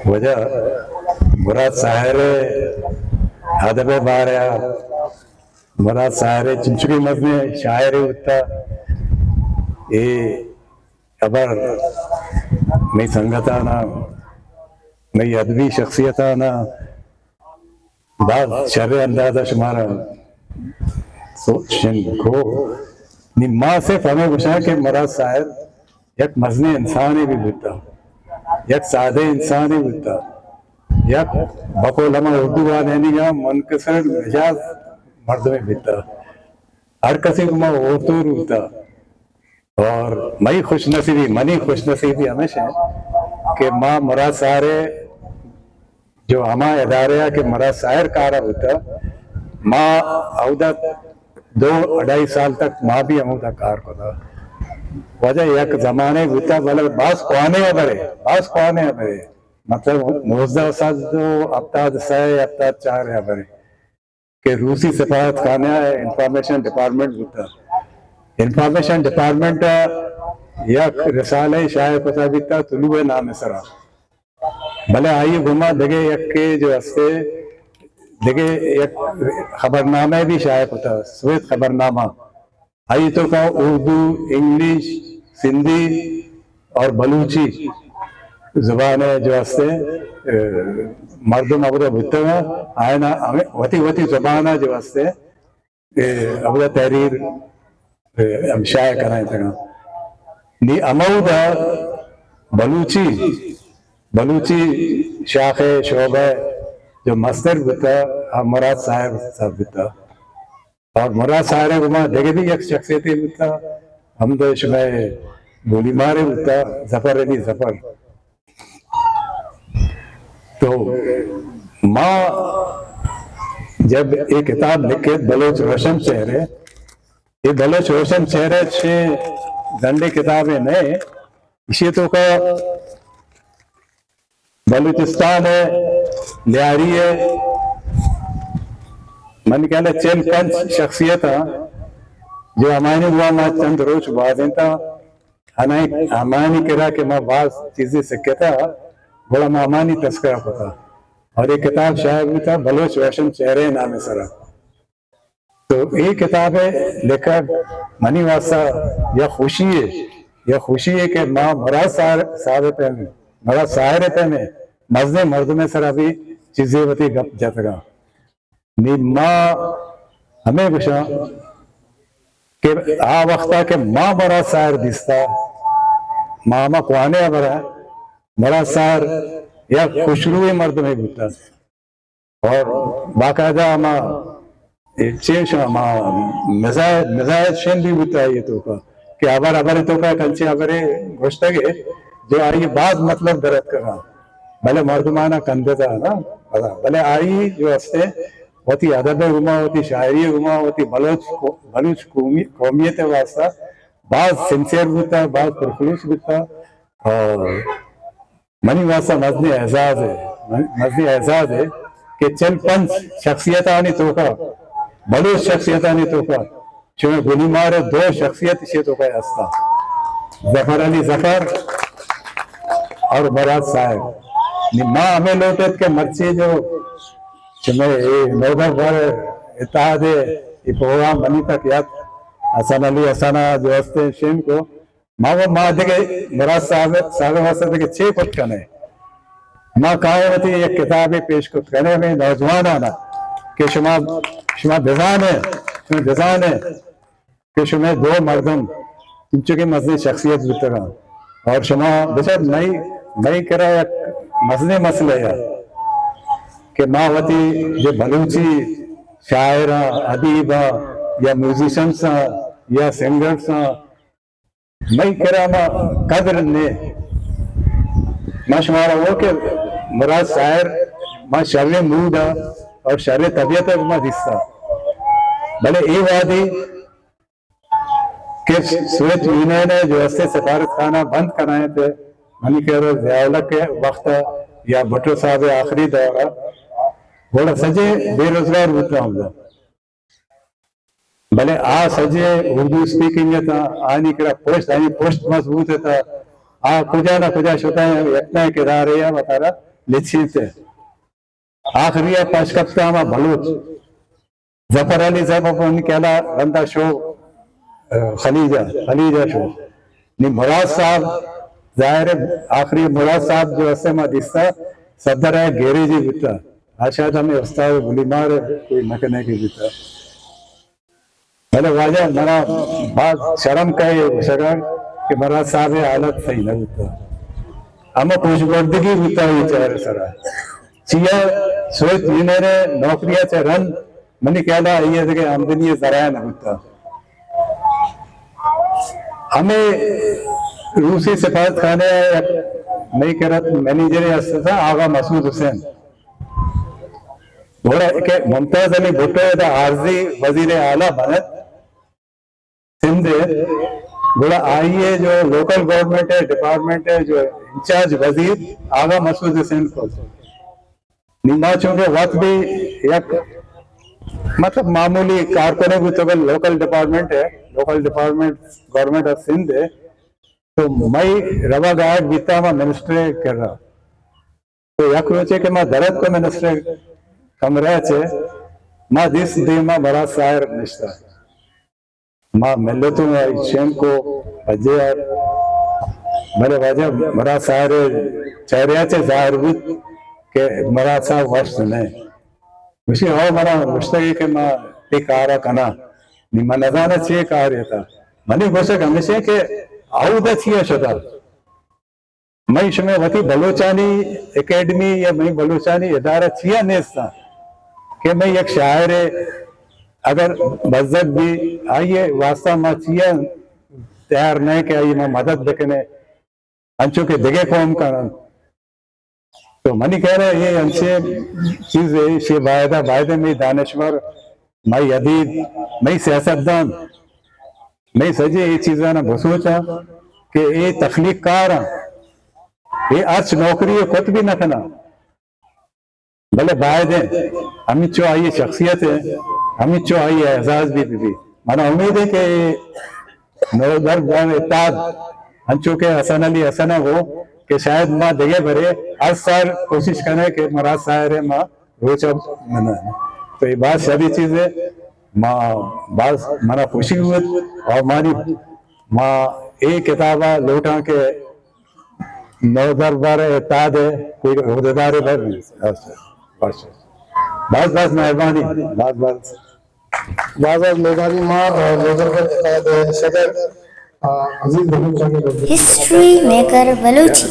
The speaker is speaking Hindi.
वजह मुराद साहरे अदब बारया मुराद साहरे चिंचुकी मजने शायर उत्ता ये खबर मैं संगताना मैं अदबी शख्सियताना बाद शर्र अंदाजा शुमारा सोचन को निम्मा से फहमे गुशा के मुराद साहर एक मजने इंसान भी बिता एक सादे इंसान ही बिता एक बकोलमा उर्दू वाले का मुनकसर मिजाज मर्द में बिता हर किसी को मैं औरतों रूता और मई खुश नसीबी हमेशा कि माँ मुराद सारे जो हमा इदारे के मुराद सायर कारा होता माँ अवधा 2-2.5 साल तक माँ भी अमुदा कार को था वजह एक जमाने होता बोले बास कौने बरे मतलब 19 साल जो अब्ताद 4 है बरे के रूसी सफारत खाना इंफॉर्मेशन डिपार्टमेंट होता इंफॉर्मेशन डिपार्टमेंट एक रिसाले शायर को साबिता तुलुए नाम सरा भले आई घुमा देखे एक के जो हस्ते देखे एक खबरनामा भी शायद होता स्वेत खबरनामा आई तो का उर्दू इंग्लिश सिंधी और बलूची जुबान जो हस्ते मर्दम अबदा भुत्ते में आए ना वती जुबान जो हस्ते अबदा तहरीर हम शायद कराए थे नी अमौदा बलूची शाखे शोबे जो मस्तर बिता मुराद साहब सब बिता और मुराद साहब गुमा देखे भी एक शख्सियत बिता हम देश में गोली मारे बिता जफर अली जफर तो माँ जब एक किताब लिखे बलोच रोशन चेहरे ये बलोच रोशन चेहरे 6 घंटे किताबें नए इसी तो का बलूचिस्तान है लियारी है मन कहले चेल 5 शख्सियत जो हमारे हुआ मैं चंद रोज बाद हमारी करा के मैं बाज चीजें सीखे था बड़ा मामानी तस्करा पता और एक किताब शायद भी था बलोच रोशन चेहरे नाम सरा तो ये किताब है लेकर मनी वासा यह खुशी है कि माँ मुराद साहरे पे में मजने मर्द में सरा भी चीजें बती गप जतगा नी माँ हमें गुशा कि आ वक्ता के माँ मुराद साहर दिसता मामा कुआने बरा मुराद साहर या खुशरू मर्द में गुता और बाकायदा माँ मिजाज शेन भी गुता है तो का कि अबर तो का कंचे अबरे गोश्तगे जो आई बात मतलब दरद करा भले मर्दमाना कंधे था ना भले आई जो हस्ते होती अदब गुमा होती शायरी गुमा होती बलूच कौमियत वास्ता बात सिंसियर होता बात पुरखलूस होता और मनी वास्ता मजनी एजाज है कि चल 5 शख्सियतानी तो का बलूच शख्सियतानी तो का चुने गोली मारे 2 शख्सियत से तो का हस्ता जफर अली जफर और मुराद साहब माँ हमें लौटे के मर्ची जो नोबल पर इत्तेहाद ये प्रोग्राम बनी तक याद हसन अली हसना जो हस्ते शेन को माँ वो माँ देखे मुराद साहब वास्ते देखे 6 कुछ कने माँ कहा होती एक किताब पेश कुछ कने में नौजवान आना कि शुमा बेजान है कि शुमा 2 मर्दम चुकी मजनी शख्सियत बितरा और शुमा बेशक नहीं करा मसले है कि मावती जो बलूची शायर अदीब या म्यूजिशियंस या सिंगर्स नहीं करा कदर ने शुमारा वो कि मुराद शायर माँ शर्र मूड और शर्र तबियत माँ दिसता भले ये वादी कि सूरज यूनियन जो हस्ते सफारत खाना बंद कराए थे मनी कह रहे ज़ियाउल्लाह के वक्त या भुट्टो साहब आखिरी दौरा बोला सजे बेरोजगार होता हूँ भले आ सजे उर्दू स्पीकिंग था आनी करा पोस्ट मजबूत था आ कुजा ना कुजा शुता इतना किरार है बतारा लिच्छीते आखिरी पशकप्ता में बलूच जफर अली साहब अपन केला बंदा शो खलीजा शो नी मुराद साहब जाहिर आखिरी मुराद साहब जो असे में दिसता सदर है घेरे जी बिता आशाद हमें उस्ताद गुलीमार कोई नकने की बिता मैंने वाजा मरा बात शर्म कहे सगा कि मुराद साहब हालत सही न बिता हमें खुशबर्दगी बिता विचार सरा चिया सोच जिन्हें नौकरियां चे रन मनी कहला ये जगह आमदनी जरा न बिता हमें रूसी सिफारत खाने नहीं करत मैनेजर था आगा मसूद हुसैन बोला कि मुमताज अली भुट्टो दा आर्जी वजीर आला बनत सिंध बोला आइए जो लोकल गवर्नमेंट है डिपार्टमेंट है जो इंचार्ज वजीर आगा मसूद हुसैन को निमा चूंकि वक्त भी एक मतलब मामूली कारकुने भी तो लोकल डिपार्टमेंट है local department government of Sindh है तो मई रवा गायक बीता में मिनिस्टर कर रहा तो यक रोचे कि मैं दरद को मिनिस्टर कमरे चे मां दिस दे मां बड़ा शायर निश्ता मां मिले तो शेम को बजे यार मेरे वजह बड़ा शायर चेहरे चे जाहिर भी के मरा साहब वर्ष नहीं मुझे हो मरा मुश्तगी के मां एक आरा कना निम्न नजाना चाहिए कार्य था मनी घोषक हमेशा के आउदा छिया शता मैं इसमें वती बलोचानी एकेडमी या मैं बलोचानी इदारा छिया नेस्ता कि मैं एक शायर अगर मजहब भी आइए वास्ता में छिया तैयार नहीं कि आइए मैं मदद देखने अंशों के दिगे कौम का तो मनी कह रहे ये अंशे चीज है शे वायदे में दानश्वर मई अदीब मई सियासतदान मैं सजे ये चीज़ा ना बसोचा कि ये तखलीक कार ये आज नौकरी खुद भी न करना भले वायदे अमित चो आई शख्सियत है अमित चो आई एजाज भी माना उम्मीद है कि नौदर इत्ताद अंचो के हसन अली हसन हो कि शायद माँ दगे भरे हर साल कोशिश करें कि मराज शायर है माँ रोचा मना तो ये बात सारी चीज है माँ बात मना खुशी हुई और हमारी माँ एक किताबा लौटा के नौ दरबार इत्ताद है कोई उहदेदार है बस बस मेहरबानी बस मेहरबानी माँ और सदर हिस्ट्री मेकर बलूची।